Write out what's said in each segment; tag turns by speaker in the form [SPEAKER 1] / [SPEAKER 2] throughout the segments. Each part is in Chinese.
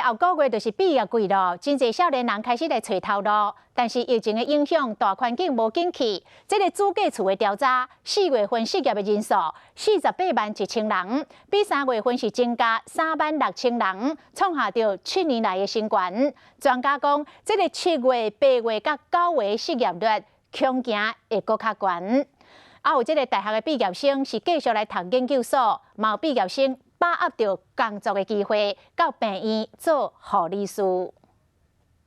[SPEAKER 1] 后个月就是毕业季咯，真侪少年人开始来找头路，但是疫情的影响，大环境无景气。这个主计处的调查，4月份失业的人数48.1千人，比3月份是增加36000人，创下着7年来的新高。专家讲，这个7月、8月甲9月的失业率恐惊会搁较悬。有这个大学的毕业生是继续来读研究所，有毕业生把握到工作的机会，到病院做护理师。
[SPEAKER 2] 我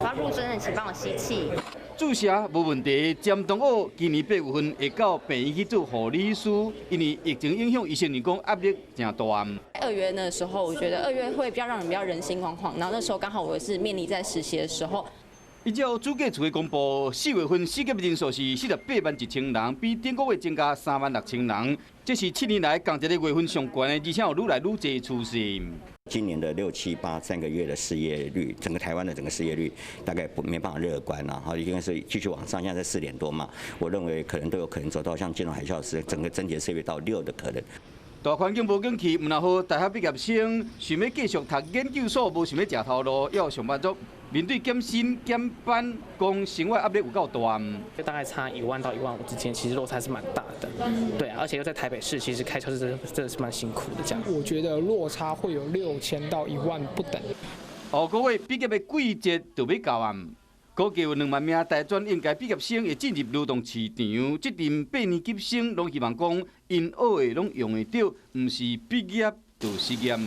[SPEAKER 2] 要入真的，请帮我吸气。
[SPEAKER 3] 注射无问题，詹同学今年8月份会到病院去做护理师，因为疫情影响，医生讲压力真大。
[SPEAKER 2] 2月那时候，我觉得2月会比较让人比较人心惶惶，然后那时候刚好我是面临在实习的时候。
[SPEAKER 3] 依照主计处的公布，4月份失业人数是48.1千人，比顶个月增加36000人，这是7年来同一个月份上悬的，而且有愈来愈侪趋势。
[SPEAKER 4] 今年的6、7、8 3个月的失业率，整个台湾的整个失业率大概没办法乐观了，哈，应该是继续往上，现在在4点多嘛，我认为可能都有可能走到像金融海啸时整个整体失业率到6的可能。
[SPEAKER 3] 大环境无景气，唔然好大学毕业生想要继续读研究所，无想要食头路，要上班族。面对减薪减班，讲生活压力有够大。
[SPEAKER 5] 大概差1万到1.5万之间，其实落差是蛮大的。对啊，而且又在台北市，其实开车是真的是蛮辛苦的这样。
[SPEAKER 6] 我觉得落差会有6000到1万不等。
[SPEAKER 3] 下个月毕业的季节就要到啊，估计有2万名大专应届毕业生会进入劳动市场。这阵8年级生拢希望讲，因学的拢用得到，唔是毕业就失业。